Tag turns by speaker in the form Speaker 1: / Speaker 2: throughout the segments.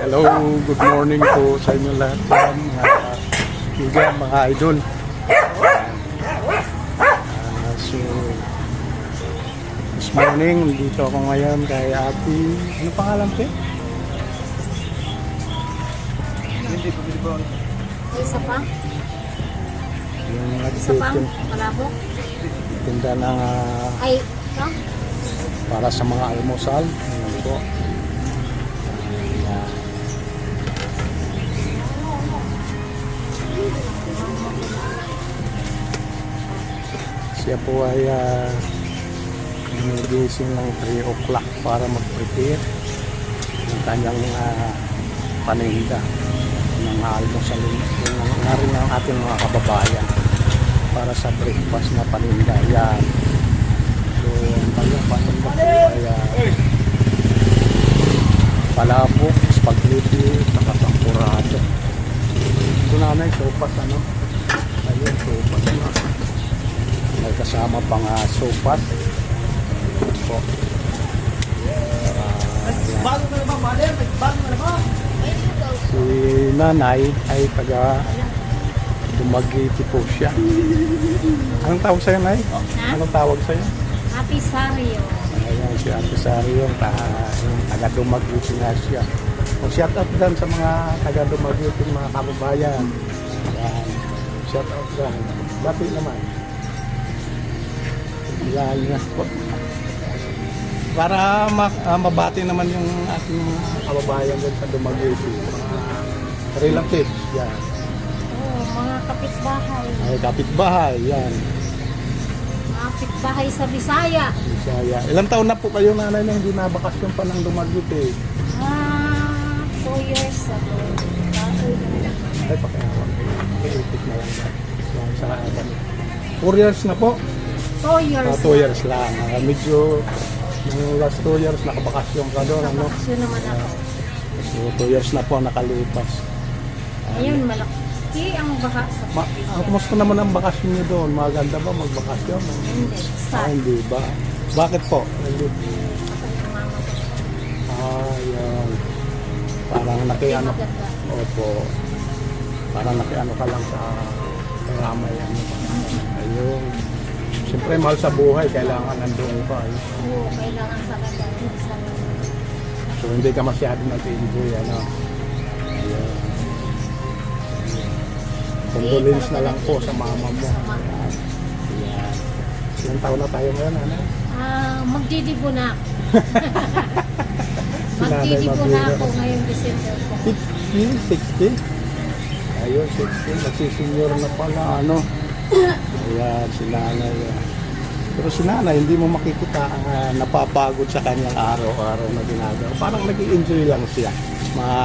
Speaker 1: Hello, good morning po sa inyo lahat yan, mga idol. So, this morning, dito ako ngayon kay Ate, ano pangalan po?
Speaker 2: Isa pa?
Speaker 1: Yung
Speaker 2: Isa pa? Malabok?
Speaker 1: tinda ng
Speaker 2: Ay, ito?
Speaker 1: para sa mga almusal. Ayan po. Ayan. Siya po ay gumising ng 3 o'clock para mag-prepare ng kanyang paninda ng almusal na rin ng ating mga kababayan para sa breakfast na paninda. Yan. So, ang kanyang paninda po ay palabok, spaghetti, saka tempurado. Ito nanay, sopas ano? Ayun, sopas na. May kasama pang sopas. Po.
Speaker 3: Bago na naman, Maler. Bago na naman.
Speaker 1: Si nanay ay taga Dumaguete po siya. Anong tawag sa'yo, nay? Anong tawag sa'yo?
Speaker 2: Happy Sario.
Speaker 1: Ayan, si Ate Sari yung taga Dumaguete nga siya. O shout out dyan sa mga taga Dumaguete, mga kababayan. Ayan, shout out dyan. Bati naman. Yan nga po. Para mabati naman yung ating kababayan dyan sa Dumaguete. Mga relatives, yan.
Speaker 2: Oo, mga kapitbahay.
Speaker 1: Ay, kapitbahay, yan.
Speaker 2: Mga kapitbahay sa Bisaya.
Speaker 1: Bisaya. Ilang taon na po kayo nanay na hindi nabakasyon pa ng Dumaguete?
Speaker 2: 2 years ago.
Speaker 1: Ay, pakiawan. Iitik na lang yan. Yan sa atin. 4 years na po?
Speaker 2: 2 years.
Speaker 1: 2 years lang. Medyo, yung last 2 years, nakabakasyon ka doon. Ano?
Speaker 2: Nakabakasyon naman ako.
Speaker 1: So, 2 years na po nakalipas.
Speaker 2: Ayun, malaki ang baha sa
Speaker 1: Kumusta naman ang bakasyon niyo doon? Maganda ba magbakasyon?
Speaker 2: Hindi. Sad.
Speaker 1: Hindi ba? Bakit po? Hindi.
Speaker 2: Patay ang mama ko.
Speaker 1: Yan. Parang
Speaker 2: Hindi
Speaker 1: nakiano.
Speaker 2: maganda.
Speaker 1: Opo. Parang nakiano ka lang sa ramay. Ayun. Siyempre, mahal sa buhay. Kailangan nandoon ka.
Speaker 2: Oo, kailangan talaga.
Speaker 1: So, hindi ka masyado nag-enjoy. Ano? Ayun. Condolence na lang po sa mama mo. Ayan. Ilang taon na tayo ngayon, ano?
Speaker 2: Magdidibo na ako.
Speaker 1: Si nanay
Speaker 2: Magdidibo na
Speaker 1: magdidibo.
Speaker 2: ako ngayong December po.
Speaker 1: 50, 60. Ayun, 60. Nagsisenyor na pala, ano? Ayan, si nanay. Pero si nanay, hindi mo makikita ang napapagod sa kanyang araw-araw na ginagawa. Parang nag-i-enjoy lang siya. Mga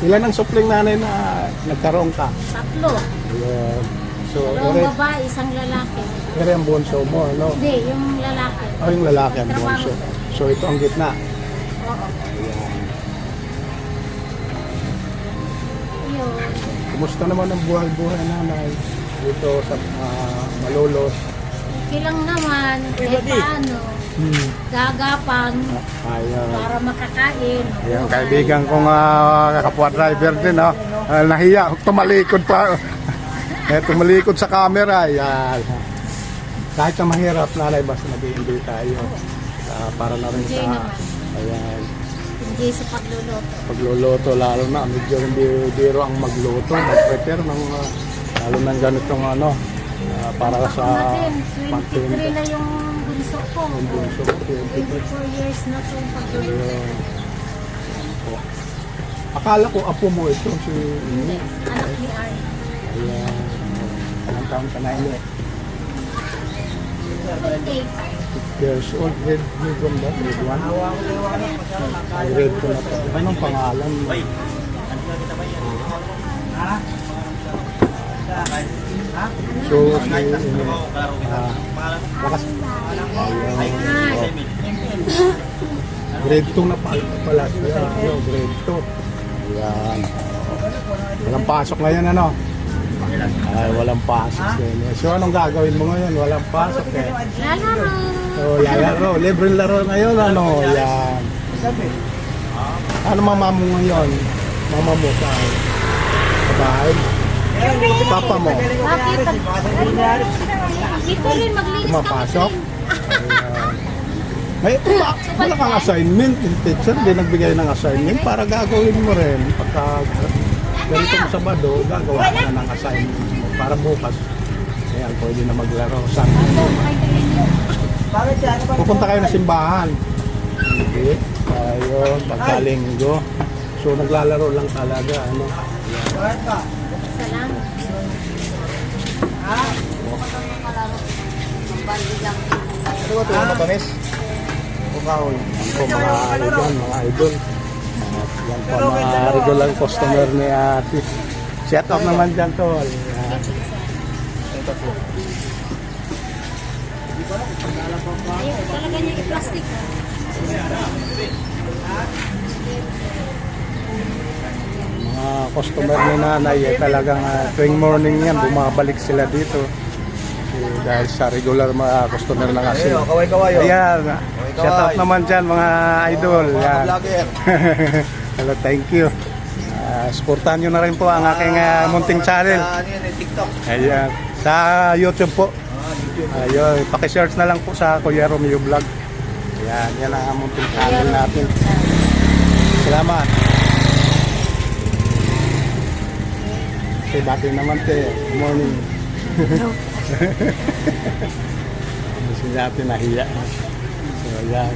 Speaker 1: ilan ang supling nanay na nagkaroon ka?
Speaker 2: 3.
Speaker 1: Ayan. So,
Speaker 2: Dalawang babae, isang lalaki.
Speaker 1: ere ang bonso mo, ano?
Speaker 2: Hindi, yung lalaki.
Speaker 1: Yung lalaki ang
Speaker 2: Trabaho
Speaker 1: bonso.
Speaker 2: ko.
Speaker 1: So, ito ang gitna.
Speaker 2: Oo.
Speaker 1: Ayan.
Speaker 2: Yun.
Speaker 1: Kumusta naman ang buhay-buhay nanay dito sa Malolos?
Speaker 2: Okay lang naman. Eh, paano? Gagapang
Speaker 1: Ayan.
Speaker 2: para makakain.
Speaker 1: Ayan, kaibigan kong kapwa driver din, no? Nahiya, tumalikod pa. Tumalikod sa camera. Ayan. Kahit na mahirap, nanay, basta nag-i-enjoy tayo. Para na rin
Speaker 2: Enjoy
Speaker 1: sa...
Speaker 2: naman.
Speaker 1: Ayan.
Speaker 2: Hindi sa pagluluto.
Speaker 1: Pagluluto, lalo na, medyo hindi biro ang magluto, mag-prepare ng, lalo ng ganitong ano, para sa
Speaker 2: Natin, 23 na yung bunso ko.
Speaker 1: Ang bunso ko,
Speaker 2: 24 years na itong pagluluto.
Speaker 1: Ayun. Ayan po. Akala ko apo mo ito si
Speaker 2: Hindi, anak ni Arn.
Speaker 1: Ayan. Ilang taon ka na ini?
Speaker 2: 28.
Speaker 1: 6 years old. Grade ba? Grade 1? Grade 2 na po. Anong pangalan mo? So, si lakas. Ayan. Oh. Grade 2 na pala siya. Grade 2. Ayan. Walang pasok ngayon, ano? Ay, walang pasok din. So, anong gagawin mo ngayon? Walang pasok eh.
Speaker 2: Lalaro.
Speaker 1: So, lalaro. Libreng laro ngayon, ano? Yan.
Speaker 3: Gabi.
Speaker 1: Ano mama mo ngayon? Mama mo sa bahay? Papa mo?
Speaker 2: Bakit? Dito rin, maglinis ka.
Speaker 1: Pumapasok? Ayan. Wala kang assignment. Yung teacher, hindi nagbigay ng assignment para gagawin mo rin. Pagka ganitong Sabado, gagawa ka na ng assignment mo. Para bukas, ayan, pwede na maglaro. Sunday.
Speaker 3: Bakit siya? Ano ba?
Speaker 1: Pupunta kayo na simbahan. Hindi. Ayun, pagkalinggo. So, naglalaro lang talaga. Ano?
Speaker 3: Bakit ka?
Speaker 2: Salamat.
Speaker 3: Ha?
Speaker 1: Ano ba ito? Matamis? Ukaw. Yan po mga idol, mga idol. Yan po mga regular customer ni ate. Shout out naman dyan to. Yan. Ito po.
Speaker 2: Ayun, talaga niya i-plastic.
Speaker 1: Mga customer ni nanay, talagang tuwing morning yan, bumabalik sila dito. Dahil sa regular mga customer na kasi.
Speaker 3: Kaway-kaway.
Speaker 1: Ayan, shout out naman dyan mga idol. Yan.
Speaker 3: Vlogger.
Speaker 1: Hello, thank you. Supportahan nyo na rin po ang aking munting channel.
Speaker 3: Ano yun, TikTok.
Speaker 1: Ayan, sa YouTube po. Ayun, paki-search na lang po sa Kuya Romeo Vlog. Ayan, yan ang munting channel natin. Salamat. Okay, bati naman te. Good morning. Kasi natin nahiya. So, ayan.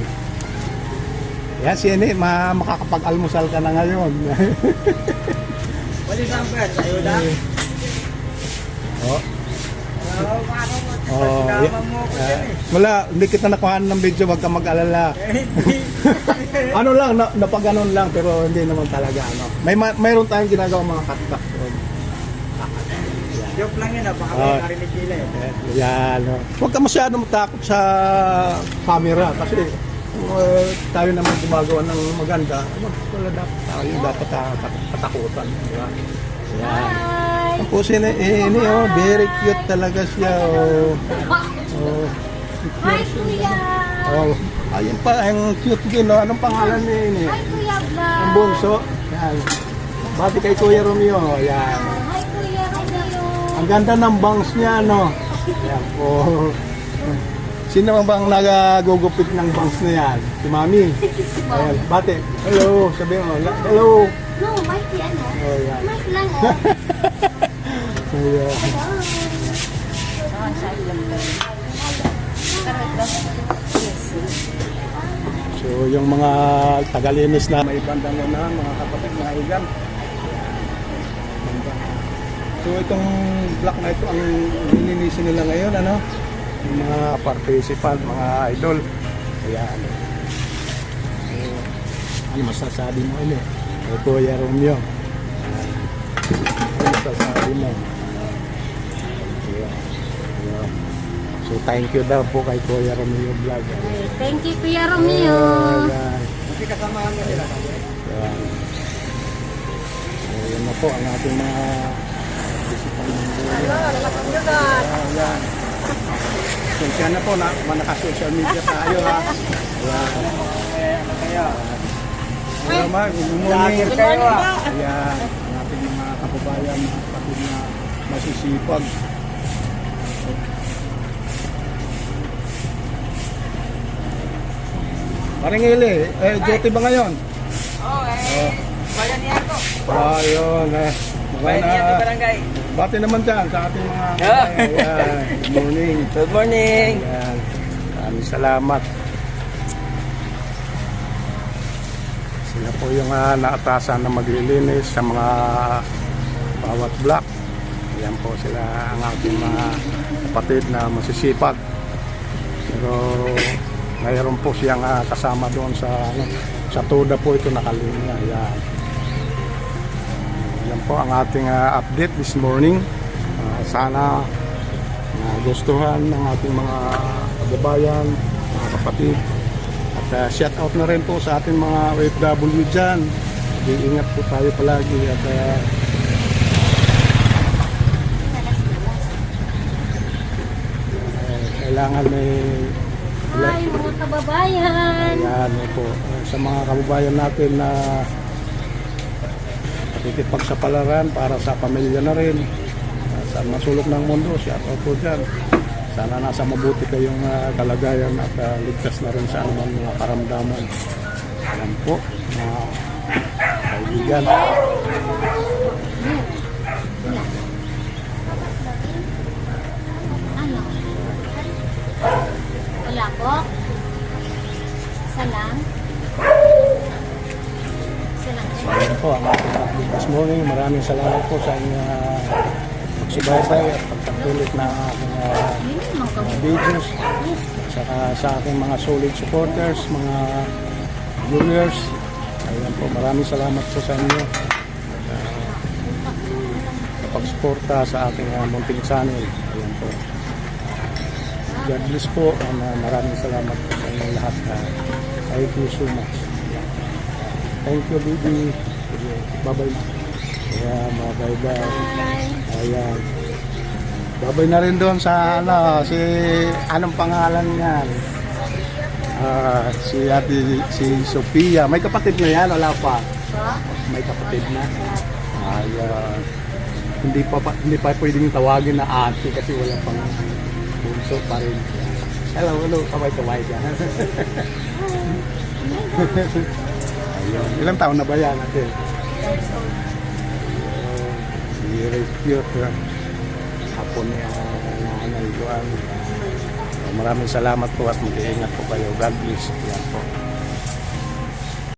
Speaker 1: Yan, si Ene, makakapag-almusal ka na ngayon.
Speaker 3: Wali saan pa yan? Sa ayuda?
Speaker 1: Oh.
Speaker 3: Oh,
Speaker 1: Wala, hindi kita nakuhaan ng video, wag ka mag-alala. Ano lang, napag-anon lang, pero hindi naman talaga. Ano. Mayroon tayong ginagawa mga cut-cut.
Speaker 3: Joke lang yun, baka may narinig nila eh.
Speaker 1: Yan. Huwag ka masyado matakot sa camera kasi tayo naman gumagawa ng maganda. Wala dapat tayo, dapat katakutan. Diba? Yan. Ang po si Ene, oh, very cute talaga siya. Oh. Oh.
Speaker 2: Hi, Kuya!
Speaker 1: Oh. Ayun pa, ang cute din. Oh. Anong pangalan ni Ene?
Speaker 2: Hi, Kuya Vlog!
Speaker 1: Ang bunso. Yan. Bati kay Kuya Romeo. Yan.
Speaker 2: Hi, Kuya Romeo!
Speaker 1: Ang ganda ng bangs niya, no? Yan po. Sino bang nagagugupit ng bangs na yan? Si Mami. Ayan, bate. Hello. Sabi mo, hello.
Speaker 2: No, Mikey, ano?
Speaker 1: Oh, yan.
Speaker 2: Mike lang, oh.
Speaker 1: Ayan. So, yung mga tagalinis na may bandang na mga kapatid na igan. So, itong block na ito ang nilinisin nila ngayon, ano? Yung mga participant, mga idol. Ayan. So, ano masasabi mo ulit? O Kuya Romeo. Ano masasabi mo? Ayan. Ayan. So, thank you daw po kay Kuya Romeo Vlog.
Speaker 2: Thank you, Kuya Romeo!
Speaker 1: Ayan.
Speaker 3: Hindi kasama kami nila.
Speaker 1: Ayan. So, yan na po ang ating mga participant ng Ayan. Sensya na po na naka-social media tayo ha. Ayan.
Speaker 3: Ano kaya?
Speaker 1: Salamat. Good morning. Ayan. Ang ating mga kababayan, mga kapatid na masisipag. Paring Eli, duty ba ngayon?
Speaker 3: Oo, bayan niya ako.
Speaker 1: Ayun,
Speaker 3: Bayan niya ito barangay.
Speaker 1: bati naman dyan sa ating mga ayan. Good morning.
Speaker 3: Good morning.
Speaker 1: Ayan. Maraming salamat. Sila po yung naatasan na maglilinis sa mga bawat block. Ayan po sila ang ating mga kapatid na masisipag. Pero mayroon po siyang kasama doon sa tuda po ito nakalinya. Ayan. Yan po ang ating update this morning. Sana gustuhan ng ating mga kababayan, mga kapatid. At shout out na rin po sa ating mga OFW dyan. Iingat po tayo palagi at kailangan may
Speaker 2: Hi, mga kababayan.
Speaker 1: Ayan po. Sa mga kababayan natin na nakikipagsapalaran para sa pamilya na rin. Sa masulok ng mundo, shout out po dyan. Sana nasa mabuti kayong kalagayan at ligtas na rin sa anumang mga karamdaman. Alam po, mga kaibigan.
Speaker 2: Ano? Wala po? Isa lang? Isa lang.
Speaker 1: So, ayan po ang ating update this morning. Maraming salamat po sa inyong pagsubaybay at pagpatulit na aking mga videos. Saka sa aking mga solid supporters, mga viewers. Ayan po, maraming salamat po sa inyo. Pagsuporta sa aking munting channel. Ayan po. God bless po. Maraming salamat po sa inyo lahat. Thank you so much. Thank you, baby. Bye-bye. Ayan, bye-bye. Ayan. Bye-bye na rin doon sa si anong pangalan niyan? Si Ate, si Sophia. May kapatid na yan, wala pa. May kapatid na. Ayan. Hindi pa pwedeng tawagin na ate kasi wala pang bunso pa rin. Hello, kamay-kamay ka. Ayun. Ilang taon na ba yan natin? Very cute. Hapon na nanay ko. Maraming salamat po at mag-iingat po kayo. God bless. Yan po.